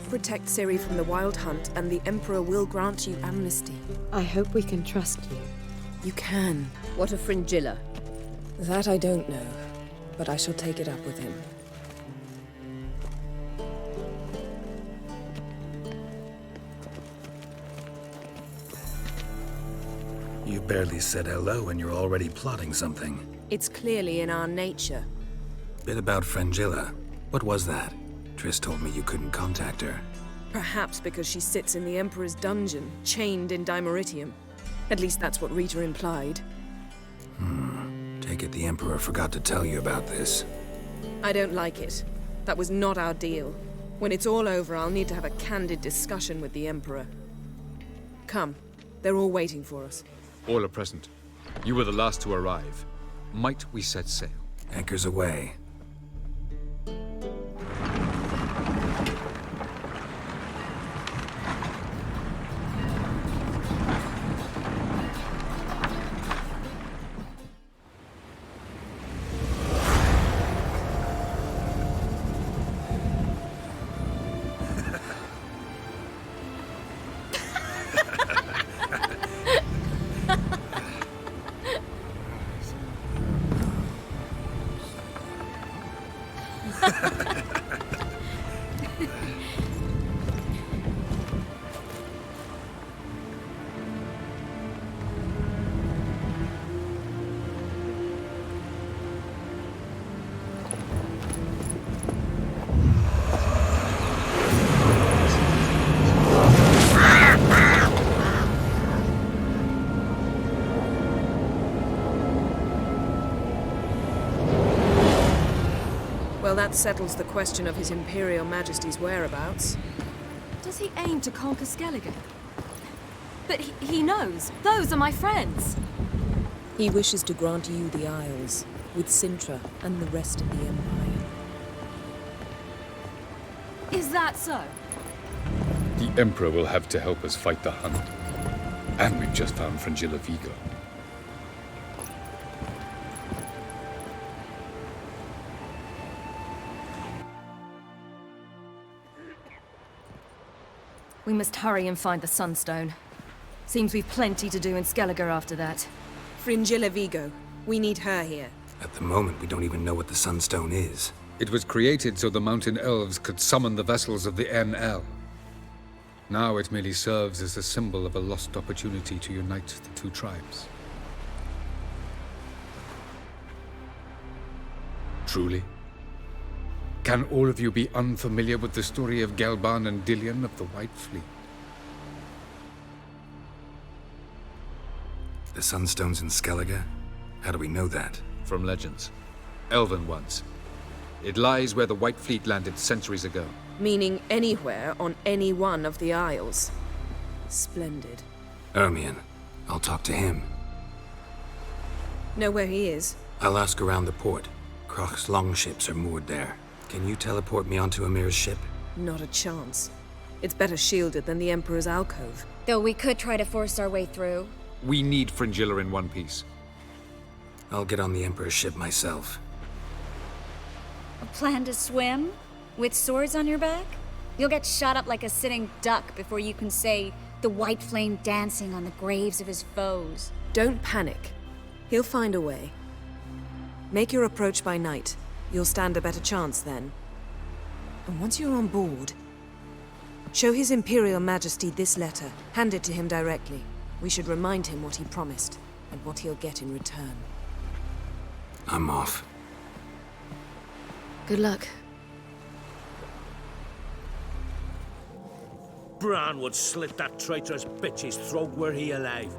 protect Ciri from the Wild Hunt, and the Emperor will grant you amnesty. I hope we can trust you. You can. What of Fringilla? That I don't know, but I shall take it up with him. You barely said hello and you're already plotting something. It's clearly in our nature. Bit about Fringilla. What was that? Triss told me you couldn't contact her. Perhaps because she sits in the Emperor's dungeon, chained in Dimeritium. At least that's what Rita implied. Take it the Emperor forgot to tell you about this. I don't like it. That was not our deal. When it's all over, I'll need to have a candid discussion with the Emperor. Come. They're all waiting for us. All are present. You were the last to arrive. Might we set sail? Anchors away. Well, that settles the question of His Imperial Majesty's whereabouts. Does he aim to conquer Skellige? But he knows. Those are my friends. He wishes to grant you the Isles, with Sintra and the rest of the Empire. Is that so? The Emperor will have to help us fight the Hunt. And we've just found Fringilla Vigo. We must hurry and find the Sunstone. Seems we've plenty to do in Skellige after that. Fringilla Vigo. We need her here. At the moment, we don't even know what the Sunstone is. It was created so the Mountain Elves could summon the vessels of the NL. Now it merely serves as a symbol of a lost opportunity to unite the two tribes. Truly? Can all of you be unfamiliar with the story of Gelban and Dillion of the White Fleet? The Sunstone's in Skellige? How do we know that? From legends. Elven ones. It lies where the White Fleet landed centuries ago. Meaning anywhere on any one of the Isles. Splendid. Ermion. I'll talk to him. Know where he is? I'll ask around the port. Krach's longships are moored there. Can you teleport me onto Amir's ship? Not a chance. It's better shielded than the Emperor's alcove. Though we could try to force our way through. We need Fringilla in one piece. I'll get on the Emperor's ship myself. A plan to swim? With swords on your back? You'll get shot up like a sitting duck before you can say the white flame dancing on the graves of his foes. Don't panic. He'll find a way. Make your approach by night. You'll stand a better chance then. And once you're on board, show His Imperial Majesty this letter. Hand it to him directly. We should remind him what he promised, and what he'll get in return. I'm off. Good luck. Bran would slit that traitorous bitch's throat were he alive.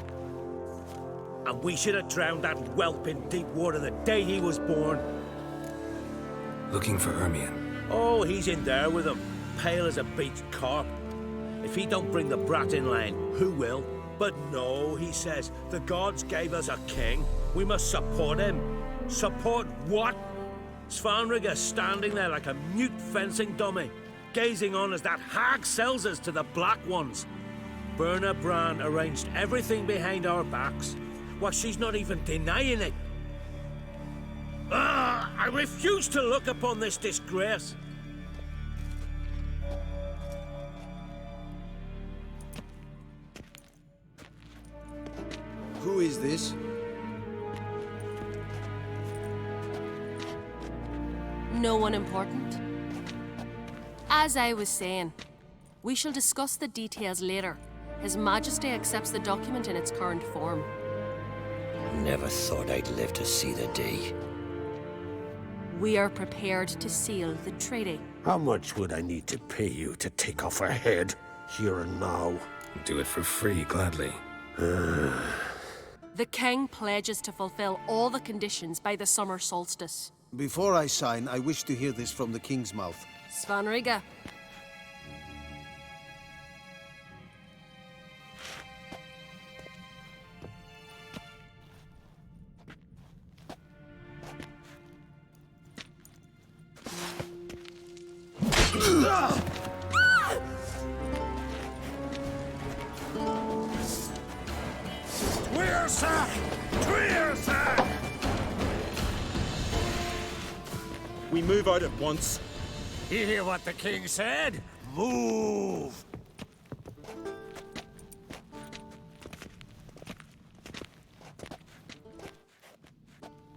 And we should have drowned that whelp in deep water the day he was born. Looking for Ermion. Oh, he's in there with him, pale as a beached carp. If he don't bring the brat in line, who will? But no, he says, the gods gave us a king. We must support him. Support what? Svanrigga standing there like a mute fencing dummy, gazing on as that hag sells us to the Black Ones. Berna Bran arranged everything behind our backs. Well, she's not even denying it. I refuse to look upon this disgrace. Who is this? No one important. As I was saying, we shall discuss the details later. His Majesty accepts the document in its current form. Never thought I'd live to see the day. We are prepared to seal the treaty. How much would I need to pay you to take off her head, here and now? Do it for free, gladly. The king pledges to fulfill all the conditions by the summer solstice. Before I sign, I wish to hear this from the king's mouth. Svanriga. We move out at once. You hear what the king said? Move!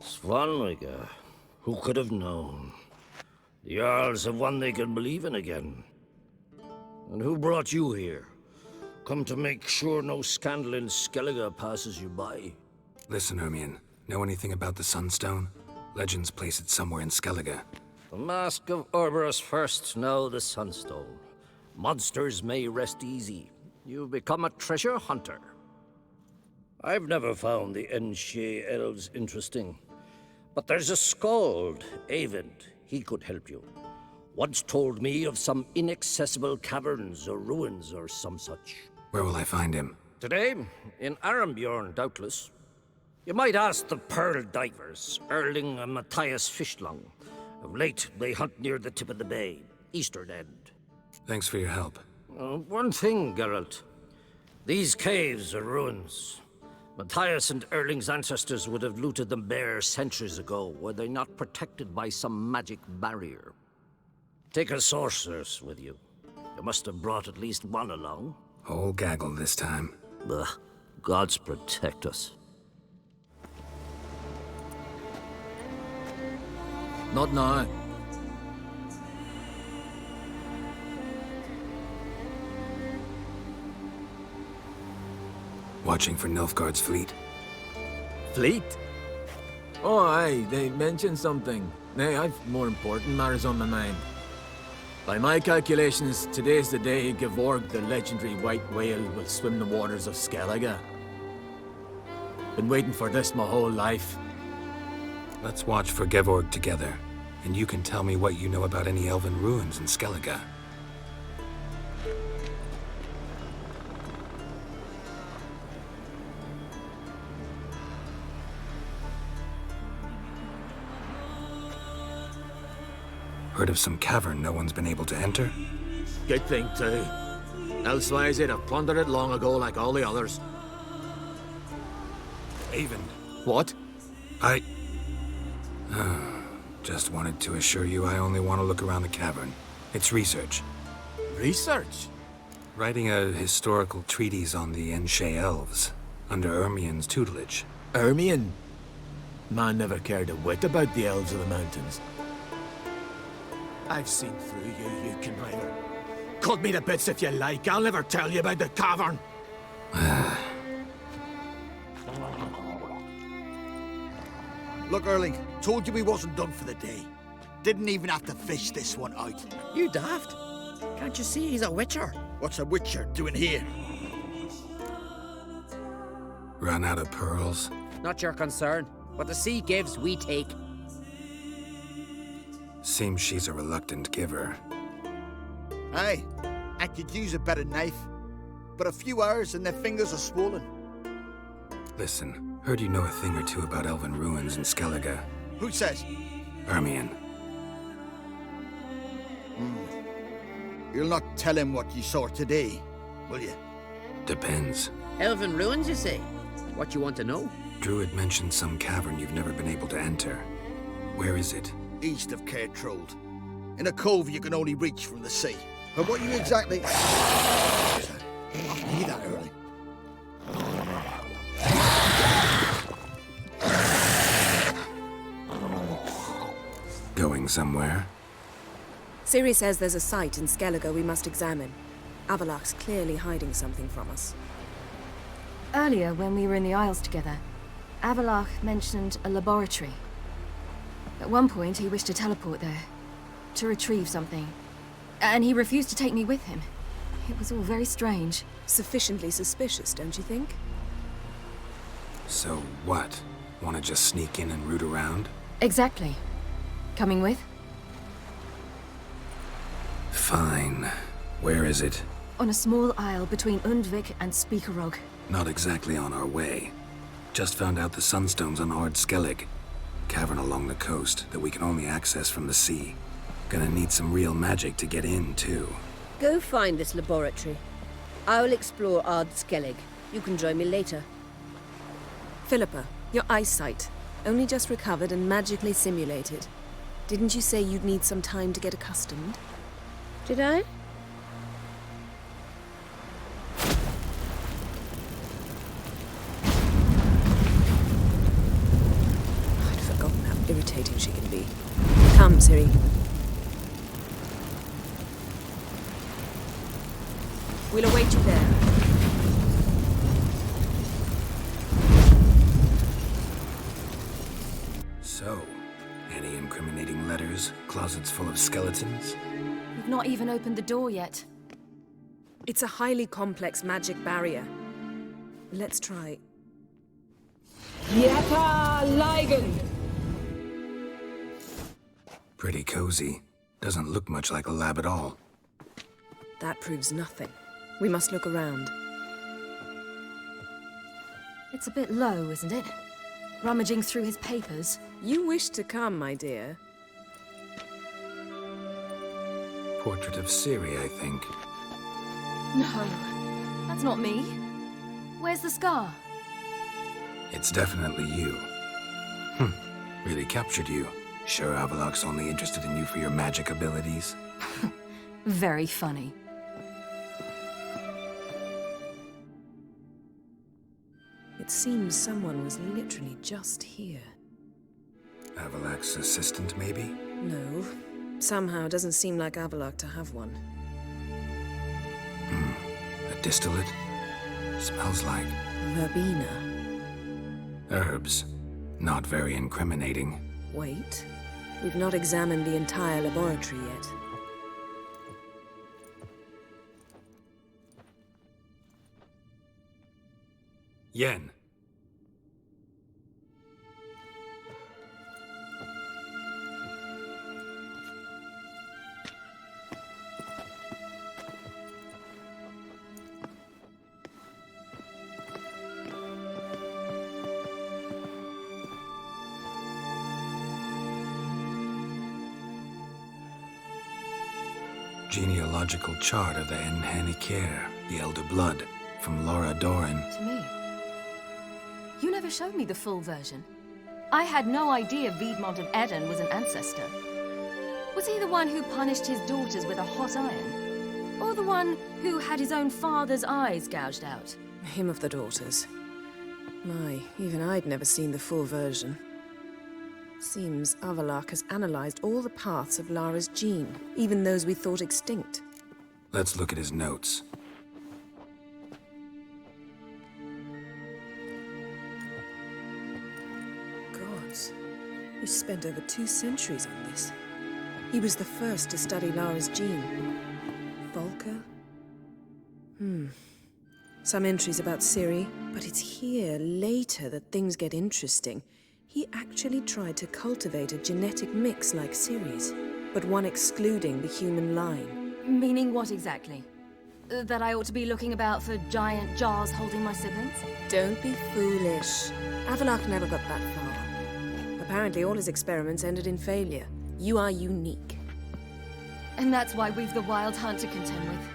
Svanriga, who could have known? The Jarls have one they can believe in again. And who brought you here? Come to make sure no scandal in Skellige passes you by. Listen, Hermione. Know anything about the Sunstone? Legends place it somewhere in Skellige. The Mask of Orberus first, now the Sunstone. Monsters may rest easy. You've become a treasure hunter. I've never found the Enshe elves interesting. But there's a skald, Eyvind. He could help you. Once told me of some inaccessible caverns or ruins or some such. Where will I find him? Today, in Arambjorn, doubtless. You might ask the Pearl Divers, Erling and Matthias Fishlung. Of late, they hunt near the tip of the bay, eastern end. Thanks for your help. One thing, Geralt. These caves are ruins. Matthias and Erling's ancestors would have looted them bare centuries ago, were they not protected by some magic barrier. Take a sorceress with you. You must have brought at least one along. Whole gaggle this time. Ugh. Gods protect us. Not now. Watching for Nilfgaard's fleet. Fleet? Oh, aye, they mentioned something. Nay, I've more important matters on my mind. By my calculations, today's the day Gevorg, the legendary white whale, will swim the waters of Skellige. Been waiting for this my whole life. Let's watch for Gevorg together, and you can tell me what you know about any elven ruins in Skellige. Heard of some cavern no one's been able to enter? Good thing, too. Elsewise, they'd have plundered it long ago like all the others. Eyvind. What? I... just wanted to assure you I only want to look around the cavern. It's research. Research? Writing a historical treatise on the Enshe elves, under Ermien's tutelage. Ermien? Man never cared a whit about the elves of the mountains. I've seen through you, you conniver. Cut me to bits if you like, I'll never tell you about the cavern. Look, Erling, told you we wasn't done for the day. Didn't even have to fish this one out. You daft. Can't you see he's a witcher? What's a witcher doing here? Run out of pearls? Not your concern. What the sea gives, we take. Seems she's a reluctant giver. Aye, I could use a better knife. But a few hours and their fingers are swollen. Listen, heard you know a thing or two about elven ruins in Skellige. Who says? Ermien. You'll not tell him what you saw today, will you? Depends. Elven ruins, you say? What you want to know? Druid mentioned some cavern you've never been able to enter. Where is it? East of Cairtrold. In a cove you can only reach from the sea. But what you exactly... I'll need that, Erling. Going somewhere? Ciri says there's a site in Skellige we must examine. Avallac'h's clearly hiding something from us. Earlier, when we were in the Isles together, Avallac'h mentioned a laboratory. At one point, he wished to teleport there, to retrieve something. And he refused to take me with him. It was all very strange. Sufficiently suspicious, don't you think? So what? Want to just sneak in and root around? Exactly. Coming with? Fine. Where is it? On a small isle between Undvik and Speakerog. Not exactly on our way. Just found out the sunstone's on Ard Skellig. Cavern along the coast that we can only access from the sea. Gonna need some real magic to get in, too. Go find this laboratory. I'll explore Ard Skellig. You can join me later. Philippa, your eyesight. Only just recovered and magically simulated. Didn't you say you'd need some time to get accustomed? Did I? I'd forgotten how irritating she can be. Come, Ciri. We'll await you there. So, any incriminating letters? Closets full of skeletons? We've not even opened the door yet. It's a highly complex magic barrier. Let's try. Pretty cozy. Doesn't look much like a lab at all. That proves nothing. We must look around. It's a bit low, isn't it? Rummaging through his papers. You wish to come, my dear. Portrait of Ciri, I think. No, that's not me. Where's the scar? It's definitely you. Really captured you. Sure Avallac'h's only interested in you for your magic abilities? Very funny. It seems someone was literally just here. Avallac'h's assistant, maybe? No. Somehow it doesn't seem like Avallac'h to have one. A distillate? Smells like... Verbena. herbs. Not very incriminating. Wait. We've not examined the entire laboratory yet. Yen. Genealogical chart of the Enhanikir, the Elder Blood, from Laura Doran. To me. You never showed me the full version. I had no idea Viedmont of Eden was an ancestor. Was he the one who punished his daughters with a hot iron? Or the one who had his own father's eyes gouged out? Him of the daughters. My, even I'd never seen the full version. Seems Avallac'h has analyzed all the paths of Lara's gene, even those we thought extinct. Let's look at his notes. Gods, he spent over 2 centuries on this. He was the first to study Lara's gene. Volker? Some entries about Ciri, but it's here, later, that things get interesting. He actually tried to cultivate a genetic mix like Ciri's, but one excluding the human line. Meaning what exactly? That I ought to be looking about for giant jars holding my siblings? Don't be foolish. Avallac'h never got that far. Apparently all his experiments ended in failure. You are unique. And that's why we've the Wild Hunt to contend with.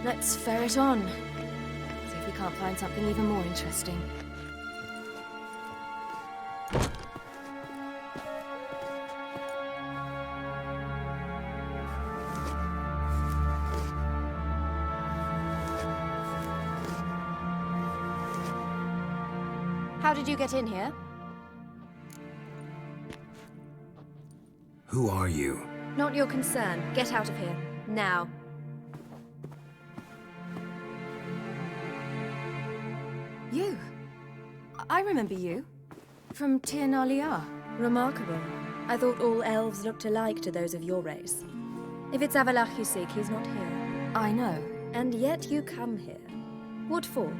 Let's ferret on. See if we can't find something even more interesting. How did you get in here? Who are you? Not your concern. Get out of here. Now. You. I remember you. From Tir na Liar. Remarkable. I thought all elves looked alike to those of your race. If it's Avalach you seek, he's not here. I know. And yet you come here. What for?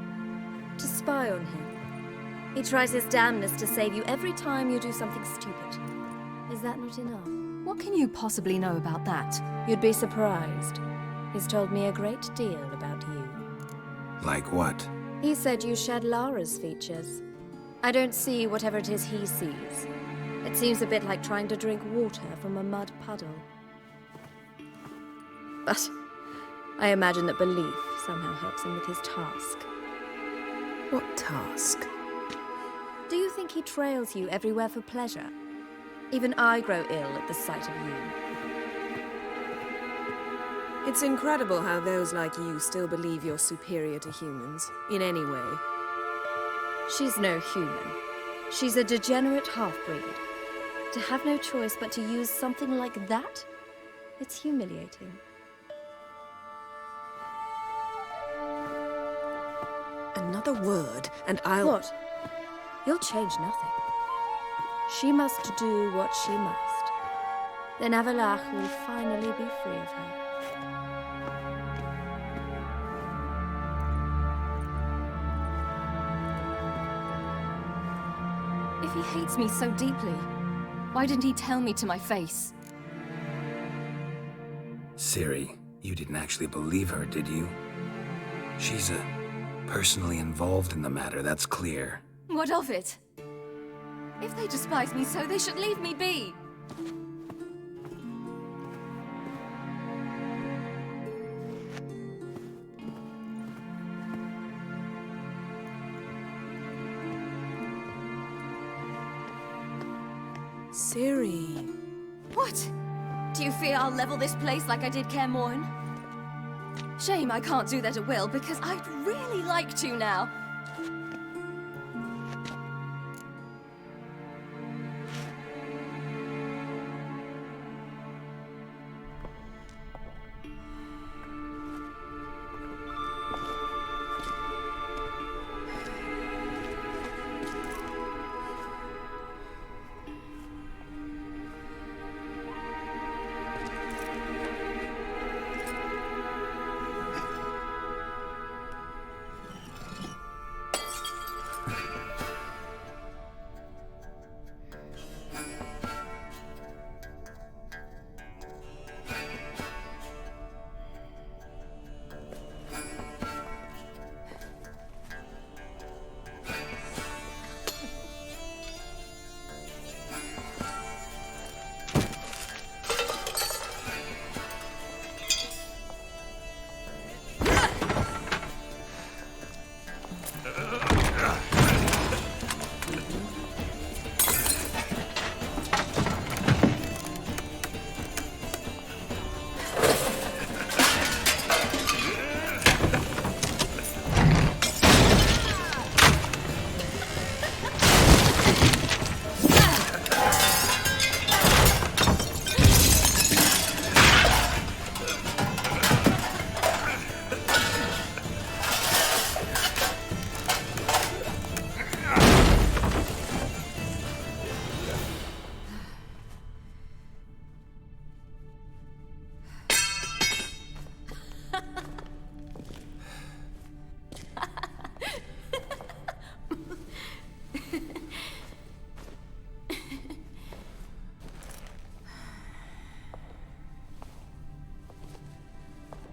To spy on him. He tries his damnedest to save you every time you do something stupid. Is that not enough? What can you possibly know about that? You'd be surprised. He's told me a great deal about you. Like what? He said you shared Lara's features. I don't see whatever it is he sees. It seems a bit like trying to drink water from a mud puddle. But I imagine that belief somehow helps him with his task. What task? Do you think he trails you everywhere for pleasure? Even I grow ill at the sight of you. It's incredible how those like you still believe you're superior to humans, in any way. She's no human. She's a degenerate half-breed. To have no choice but to use something like that? It's humiliating. Another word, and I'll... What? You'll change nothing. She must do what she must. Then Avalach will finally be free of her. If he hates me so deeply, why didn't he tell me to my face? Ciri, you didn't actually believe her, did you? She's personally involved in the matter, that's clear. What of it? If they despise me so, they should leave me be. Ciri. What? Do you fear I'll level this place like I did Kaer Morhen? Shame I can't do that at will, because I'd really like to now.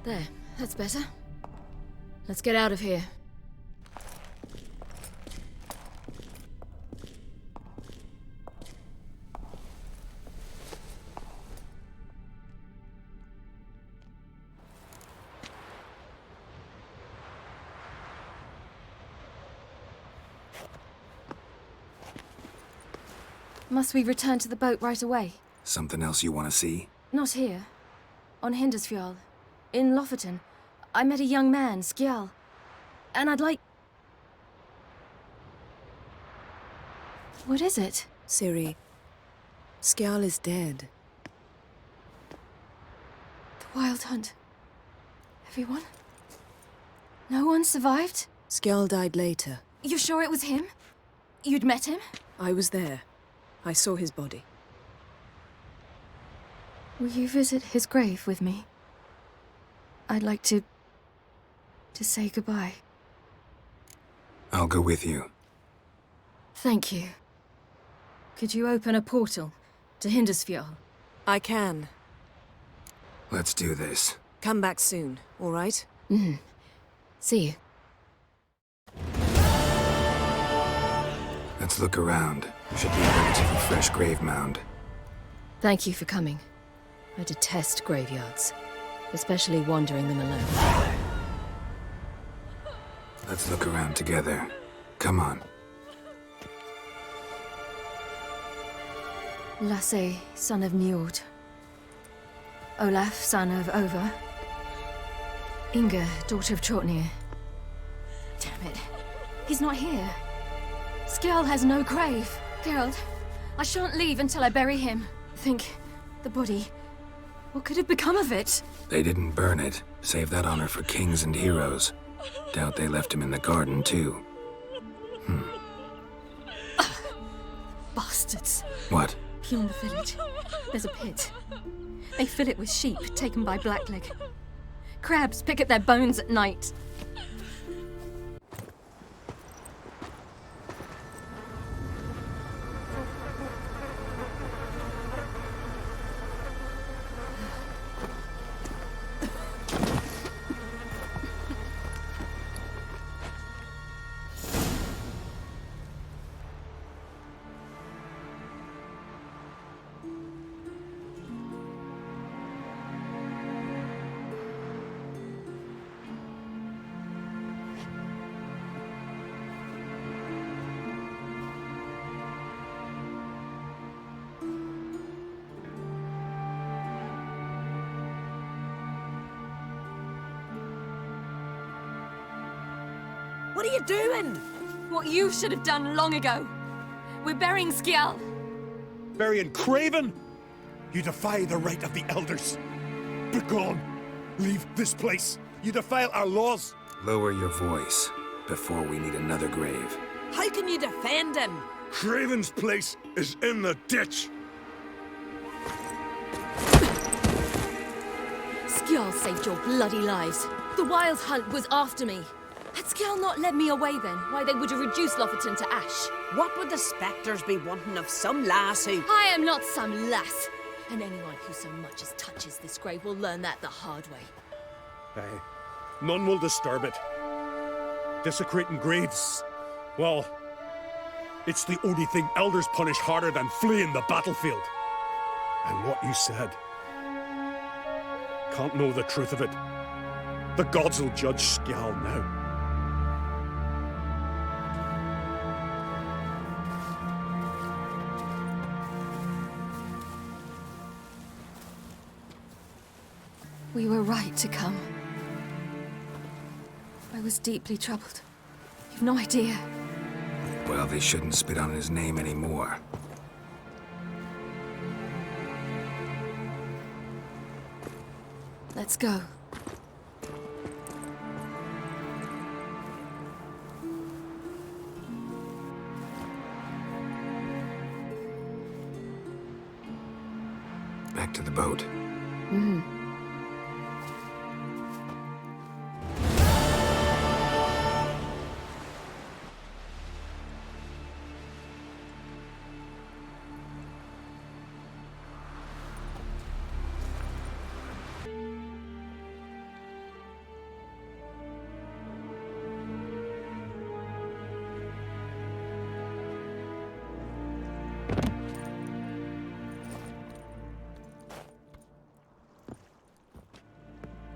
There, that's better. Let's get out of here. Must we return to the boat right away? Something else you want to see? Not here. On Hindersfjall. In Lofoten. I met a young man, Skjal. And I'd like... What is it? Ciri, Skjal is dead. Wild hunt. Everyone? No one survived? Skjall died later. You sure it was him? You'd met him? I was there. I saw his body. Will you visit his grave with me? I'd like to say goodbye. I'll go with you. Thank you. Could you open a portal to Hindersfjall? I can. Let's do this. Come back soon, all right? See you. Let's look around. Should be a relatively fresh grave mound. Thank you for coming. I detest graveyards, especially wandering them alone. Let's look around together. Come on. Lasse, son of Njord. Olaf, son of Over. Inga, daughter of Trotnir. Damn it. He's not here. Skjall has no grave. Geralt, I shan't leave until I bury him. Think, the body. What could have become of it? They didn't burn it. Save that honor for kings and heroes. Doubt they left him in the garden, too. Bastards. What? Beyond the village, there's a pit. They fill it with sheep taken by Blackleg. Crabs pick at their bones at night. What are you doing? What you should have done long ago. We're burying Skjall. Burying Craven? You defy the right of the elders. Begone! Leave this place. You defile our laws. Lower your voice before we need another grave. How can you defend him? Craven's place is in the ditch. Skjall saved your bloody lives. The Wild Hunt was after me. Had Skjall not led me away then, why they would have reduced Lofoten to ash. What would the spectres be wanting of some lass who... I am not some lass. And anyone who so much as touches this grave will learn that the hard way. Aye. None will disturb it. Desecrating graves. Well, it's the only thing elders punish harder than fleeing the battlefield. And what you said. Can't know the truth of it. The gods will judge Skjall now. We were right to come. I was deeply troubled. You've no idea. Well, they shouldn't spit on his name anymore. Let's go. Back to the boat.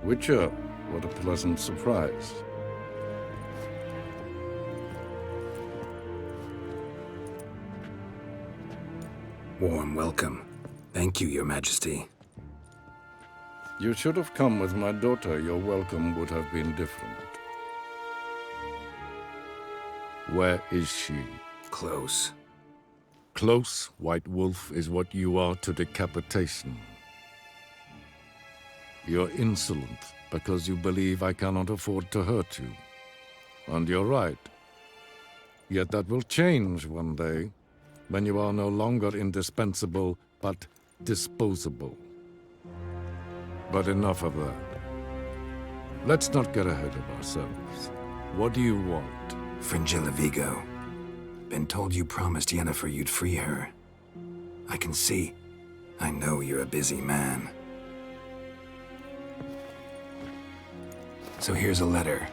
Witcher, what a pleasant surprise. Warm welcome. Thank you, Your Majesty. You should have come with my daughter. Your welcome would have been different. Where is she? Close. Close, White Wolf, is what you are to decapitation. You're insolent because you believe I cannot afford to hurt you. And you're right. Yet that will change one day, when you are no longer indispensable, but disposable. But enough of that. Let's not get ahead of ourselves. What do you want? Fringilla Vigo. Been told you promised Yennefer you'd free her. I can see. I know you're a busy man. So here's a letter.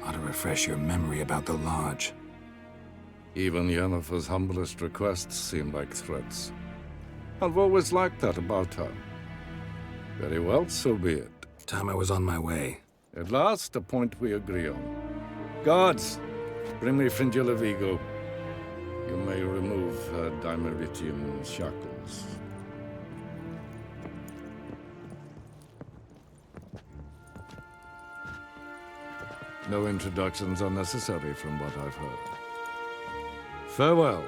Ought to refresh your memory about the Lodge. Even Yennefer's humblest requests seem like threats. I've always liked that about her. Very well, so be it. Time I was on my way. At last, a point we agree on. Guards, bring me Fringilla Vigo. You may remove her Dimeritian shackles. No introductions are necessary from what I've heard. Farewell.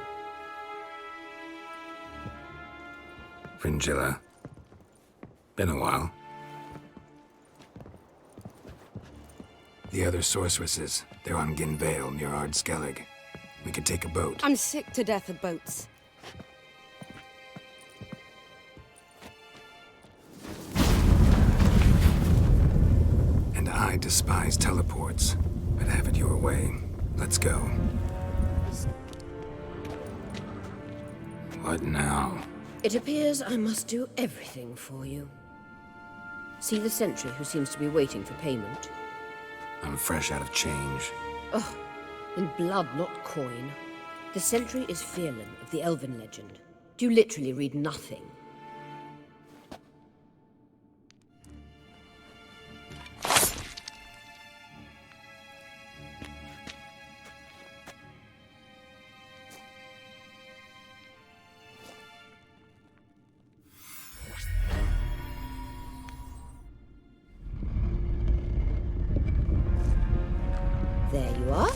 Fringilla. Been a while. The other sorceresses, they're on Ginvale near Ard Skellig. We could take a boat. I'm sick to death of boats. And I despise teleports. I'd have it your way. Let's go. What now? It appears I must do everything for you. See the sentry who seems to be waiting for payment? I'm fresh out of change. Oh, in blood, not coin. The sentry is Fearlan of the Elven legend. Do you literally read nothing? There you are.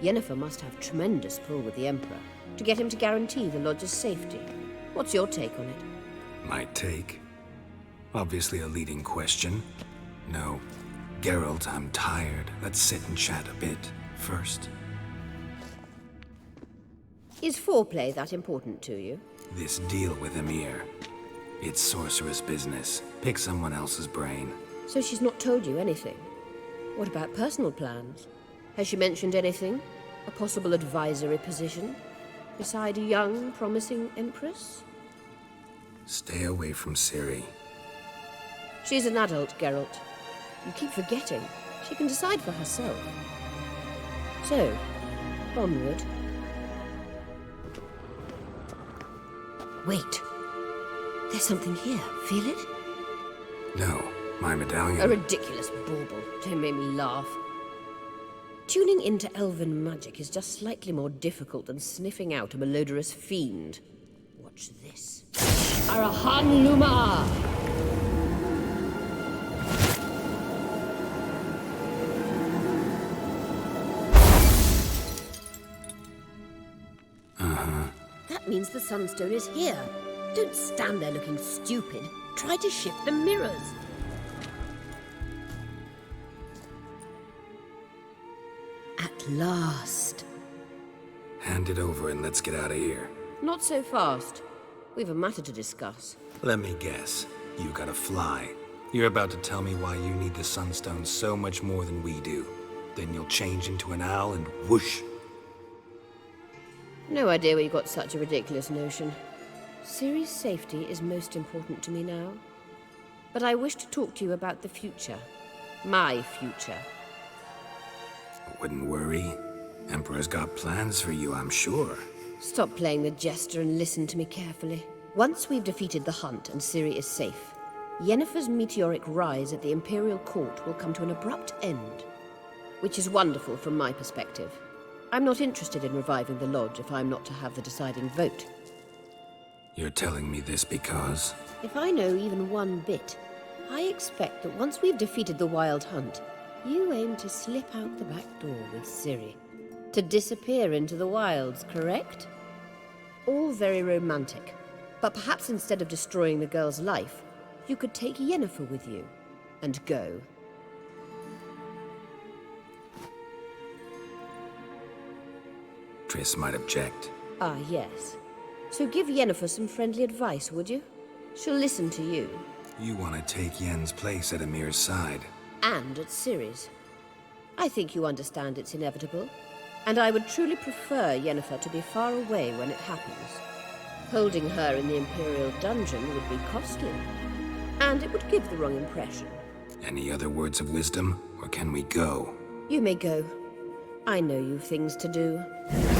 Yennefer must have tremendous pull with the Emperor to get him to guarantee the Lodge's safety. What's your take on it? My take? Obviously a leading question. No. Geralt, I'm tired. Let's sit and chat a bit first. Is foreplay that important to you? This deal with Emir. It's sorceress business. Pick someone else's brain. So she's not told you anything? What about personal plans? Has she mentioned anything? A possible advisory position? Beside a young, promising Empress? Stay away from Ciri. She's an adult, Geralt. You keep forgetting. She can decide for herself. So, onward. Wait. There's something here. Feel it? No, my medallion. A ridiculous bauble. Don't make me laugh. Tuning into elven magic is just slightly more difficult than sniffing out a malodorous fiend. Watch this. Arahan Luma! That means the Sunstone is here. Don't stand there looking stupid. Try to shift the mirrors. At last. Hand it over and let's get out of here. Not so fast. We've a matter to discuss. Let me guess. You gotta fly. You're about to tell me why you need the Sunstone so much more than we do. Then you'll change into an owl and whoosh. No idea where you got such a ridiculous notion. Ciri's safety is most important to me now. But I wish to talk to you about the future. My future. Wouldn't worry. Emperor's got plans for you, I'm sure. Stop playing the jester and listen to me carefully. Once we've defeated the hunt and Ciri is safe, Yennefer's meteoric rise at the Imperial Court will come to an abrupt end. Which is wonderful from my perspective. I'm not interested in reviving the Lodge if I'm not to have the deciding vote. You're telling me this because... If I know even one bit, I expect that once we've defeated the Wild Hunt, You aim to slip out the back door with Ciri. To disappear into the wilds, correct? All very romantic. But perhaps instead of destroying the girl's life, you could take Yennefer with you and go. Triss might object. Ah, yes. So give Yennefer some friendly advice, would you? She'll listen to you. You want to take Yen's place at Emir's side. And at Ciri's. I think you understand it's inevitable. And I would truly prefer Yennefer to be far away when it happens. Holding her in the Imperial dungeon would be costly. And it would give the wrong impression. Any other words of wisdom, or can we go? You may go. I know you've things to do.